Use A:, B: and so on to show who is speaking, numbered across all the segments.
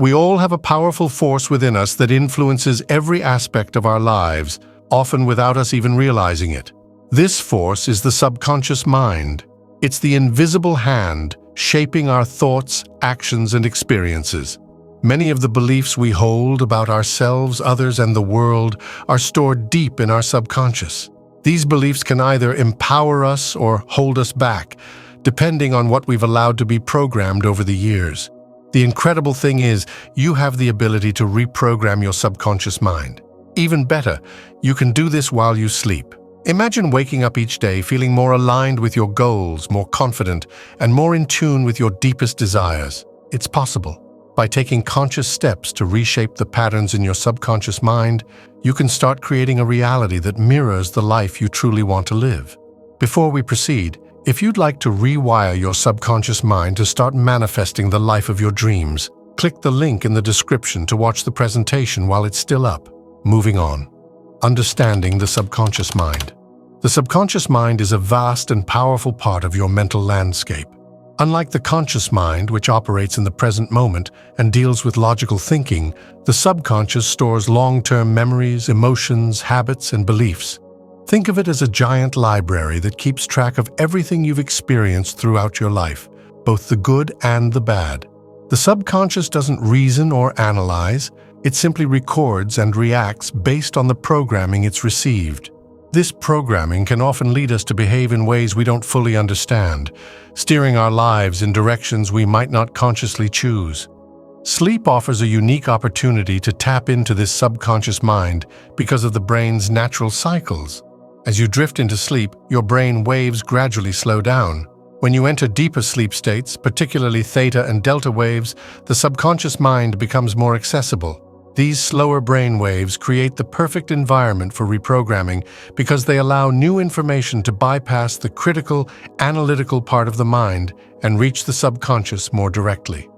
A: We all have a powerful force within us that influences every aspect of our lives, often without us even realizing it. This force is the subconscious mind. It's the invisible hand shaping our thoughts, actions, and experiences. Many of the beliefs we hold about ourselves, others, and the world are stored deep in our subconscious. These beliefs can either empower us or hold us back, depending on what we've allowed to be programmed over the years. The incredible thing is, you have the ability to reprogram your subconscious mind. Even better, you can do this while you sleep. Imagine waking up each day feeling more aligned with your goals, more confident, and more in tune with your deepest desires. It's possible. By taking conscious steps to reshape the patterns in your subconscious mind, you can start creating a reality that mirrors the life you truly want to live. Before we proceed, if you'd like to rewire your subconscious mind to start manifesting the life of your dreams, click the link in the description to watch the presentation while it's still up. Moving on. Understanding the subconscious mind. The subconscious mind is a vast and powerful part of your mental landscape. Unlike the conscious mind, which operates in the present moment and deals with logical thinking, the subconscious stores long-term memories, emotions, habits, and beliefs. Think of it as a giant library that keeps track of everything you've experienced throughout your life, both the good and the bad. The subconscious doesn't reason or analyze, it simply records and reacts based on the programming it's received. This programming can often lead us to behave in ways we don't fully understand, steering our lives in directions we might not consciously choose. Sleep offers a unique opportunity to tap into this subconscious mind because of the brain's natural cycles. As you drift into sleep, your brain waves gradually slow down. When you enter deeper sleep states, particularly Theta and Delta waves, the subconscious mind becomes more accessible. These slower brain waves create the perfect environment for reprogramming because they allow new information to bypass the critical, analytical part of the mind and reach the subconscious more directly.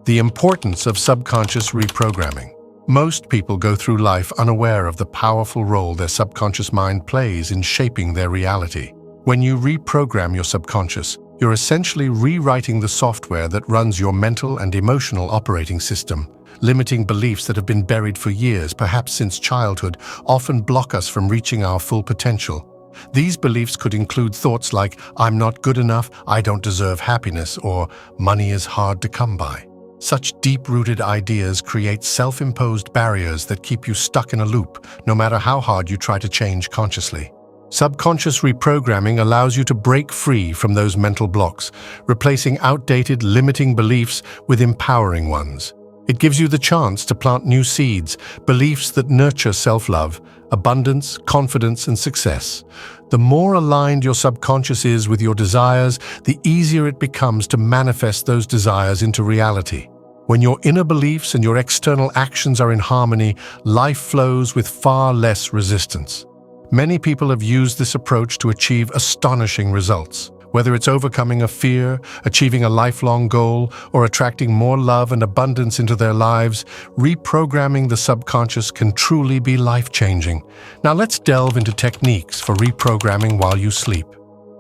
A: The importance of subconscious reprogramming. Most people go through life unaware of the powerful role their subconscious mind plays in shaping their reality. When you reprogram your subconscious, you're essentially rewriting the software that runs your mental and emotional operating system. Limiting beliefs that have been buried for years, perhaps since childhood, often block us from reaching our full potential. These beliefs could include thoughts like, "I'm not good enough, I don't deserve happiness," or "money is hard to come by." Such deep-rooted ideas create self-imposed barriers that keep you stuck in a loop, no matter how hard you try to change consciously. Subconscious reprogramming allows you to break free from those mental blocks, replacing outdated, limiting beliefs with empowering ones. It gives you the chance to plant new seeds, beliefs that nurture self-love, abundance, confidence, and success. The more aligned your subconscious is with your desires, the easier it becomes to manifest those desires into reality. When your inner beliefs and your external actions are in harmony, life flows with far less resistance. Many people have used this approach to achieve astonishing results. Whether it's overcoming a fear, achieving a lifelong goal, or attracting more love and abundance into their lives, reprogramming the subconscious can truly be life-changing. Now let's delve into techniques for reprogramming while you sleep.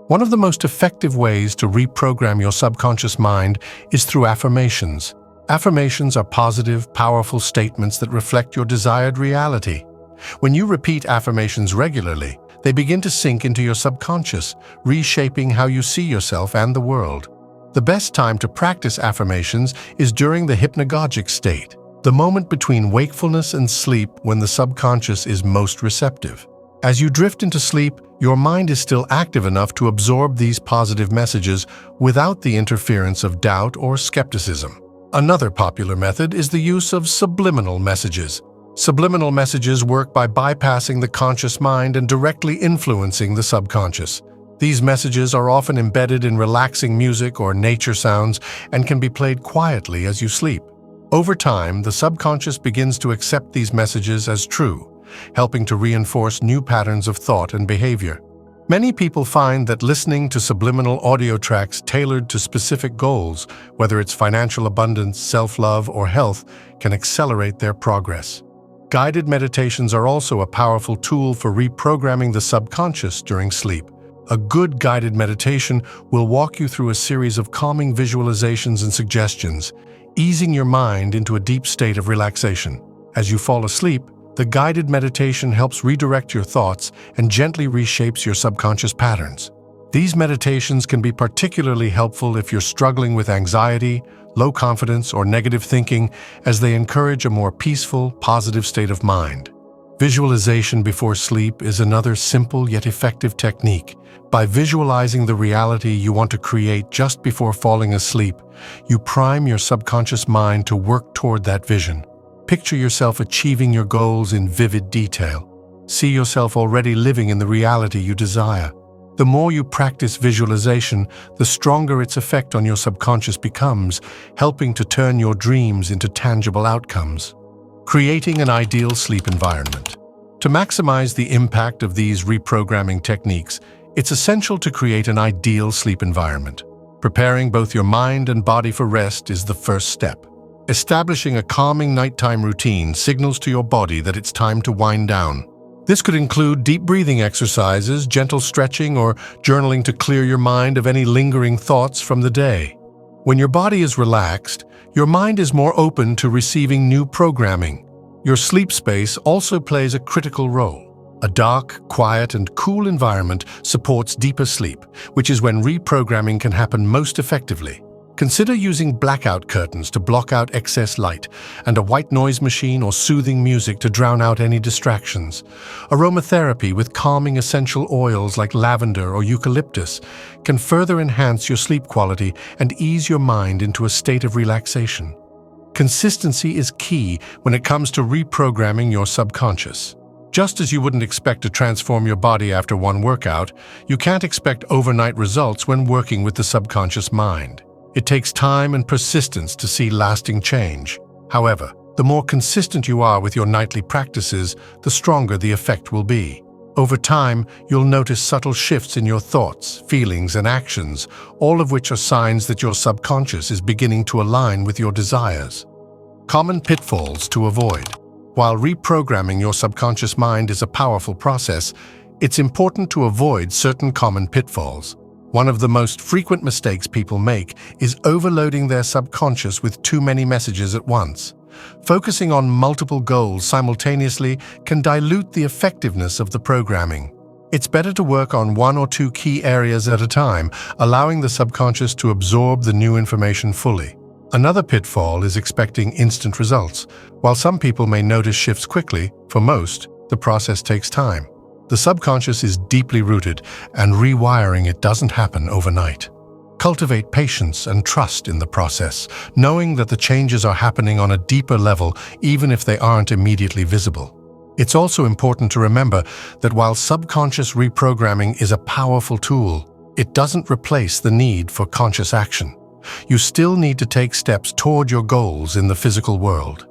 A: One of the most effective ways to reprogram your subconscious mind is through affirmations. Affirmations are positive, powerful statements that reflect your desired reality. When you repeat affirmations regularly, they begin to sink into your subconscious, reshaping how you see yourself and the world. The best time to practice affirmations is during the hypnagogic state, the moment between wakefulness and sleep when the subconscious is most receptive. As you drift into sleep, your mind is still active enough to absorb these positive messages without the interference of doubt or skepticism. Another popular method is the use of subliminal messages. Subliminal messages work by bypassing the conscious mind and directly influencing the subconscious. These messages are often embedded in relaxing music or nature sounds and can be played quietly as you sleep. Over time, the subconscious begins to accept these messages as true, helping to reinforce new patterns of thought and behavior. Many people find that listening to subliminal audio tracks tailored to specific goals, whether it's financial abundance, self-love, or health, can accelerate their progress. Guided meditations are also a powerful tool for reprogramming the subconscious during sleep. A good guided meditation will walk you through a series of calming visualizations and suggestions. easing your mind into a deep state of relaxation. As you fall asleep, the guided meditation helps redirect your thoughts and gently reshapes your subconscious patterns. These meditations can be particularly helpful if you're struggling with anxiety, low confidence, or negative thinking, as they encourage a more peaceful, positive state of mind. Visualization before sleep is another simple yet effective technique. By visualizing the reality you want to create just before falling asleep, you prime your subconscious mind to work toward that vision. Picture yourself achieving your goals in vivid detail. See yourself already living in the reality you desire. The more you practice visualization, the stronger its effect on your subconscious becomes, helping to turn your dreams into tangible outcomes. Creating an ideal sleep environment. To maximize the impact of these reprogramming techniques, it's essential to create an ideal sleep environment. Preparing both your mind and body for rest is the first step. Establishing a calming nighttime routine signals to your body that it's time to wind down. This could include deep breathing exercises, gentle stretching, or journaling to clear your mind of any lingering thoughts from the day. When your body is relaxed, your mind is more open to receiving new programming. Your sleep space also plays a critical role. A dark, quiet, and cool environment supports deeper sleep, which is when reprogramming can happen most effectively. Consider using blackout curtains to block out excess light, and a white noise machine or soothing music to drown out any distractions. Aromatherapy with calming essential oils like lavender or eucalyptus can further enhance your sleep quality and ease your mind into a state of relaxation. Consistency is key when it comes to reprogramming your subconscious. Just as you wouldn't expect to transform your body after one workout, you can't expect overnight results when working with the subconscious mind. It takes time and persistence to see lasting change. However, the more consistent you are with your nightly practices, the stronger the effect will be. Over time, you'll notice subtle shifts in your thoughts, feelings, and actions, all of which are signs that your subconscious is beginning to align with your desires. Common pitfalls to avoid. While reprogramming your subconscious mind is a powerful process, it's important to avoid certain common pitfalls. One of the most frequent mistakes people make is overloading their subconscious with too many messages at once. Focusing on multiple goals simultaneously can dilute the effectiveness of the programming. It's better to work on one or two key areas at a time, allowing the subconscious to absorb the new information fully. Another pitfall is expecting instant results. While some people may notice shifts quickly, for most, the process takes time. The subconscious is deeply rooted, and rewiring it doesn't happen overnight. Cultivate patience and trust in the process, knowing that the changes are happening on a deeper level even if they aren't immediately visible. It's also important to remember that while subconscious reprogramming is a powerful tool, it doesn't replace the need for conscious action. You still need to take steps toward your goals in the physical world.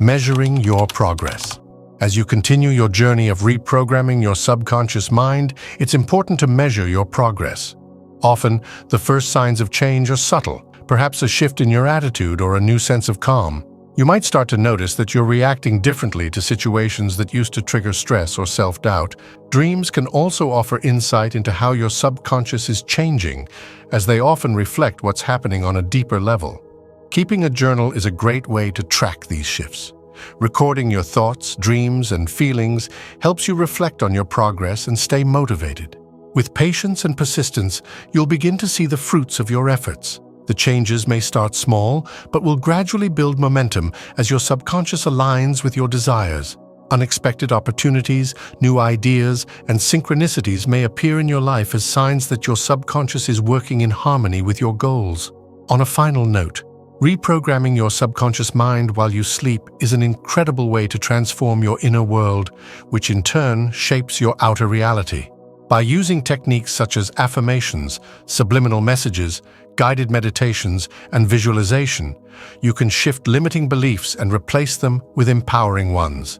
A: Measuring your progress. As you continue your journey of reprogramming your subconscious mind, it's important to measure your progress. Often, the first signs of change are subtle, perhaps a shift in your attitude or a new sense of calm. You might start to notice that you're reacting differently to situations that used to trigger stress or self-doubt. Dreams can also offer insight into how your subconscious is changing, as they often reflect what's happening on a deeper level. Keeping a journal is a great way to track these shifts. Recording your thoughts, dreams, and feelings helps you reflect on your progress and stay motivated. With patience and persistence, you'll begin to see the fruits of your efforts. The changes may start small, but will gradually build momentum as your subconscious aligns with your desires. Unexpected opportunities, new ideas, and synchronicities may appear in your life as signs that your subconscious is working in harmony with your goals. On a final note, reprogramming your subconscious mind while you sleep is an incredible way to transform your inner world, which in turn shapes your outer reality. By using techniques such as affirmations, subliminal messages, guided meditations, and visualization, you can shift limiting beliefs and replace them with empowering ones.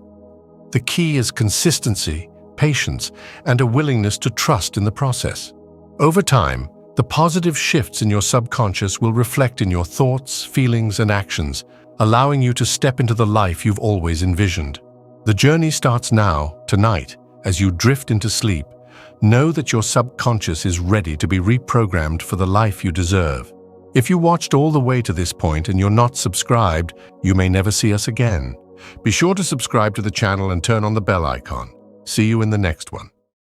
A: The key is consistency, patience, and a willingness to trust in the process. Over time, the positive shifts in your subconscious will reflect in your thoughts, feelings, and actions, allowing you to step into the life you've always envisioned. The journey starts now, tonight, as you drift into sleep. Know that your subconscious is ready to be reprogrammed for the life you deserve. If you watched all the way to this point and you're not subscribed, you may never see us again. Be sure to subscribe to the channel and turn on the bell icon. See you in the next one.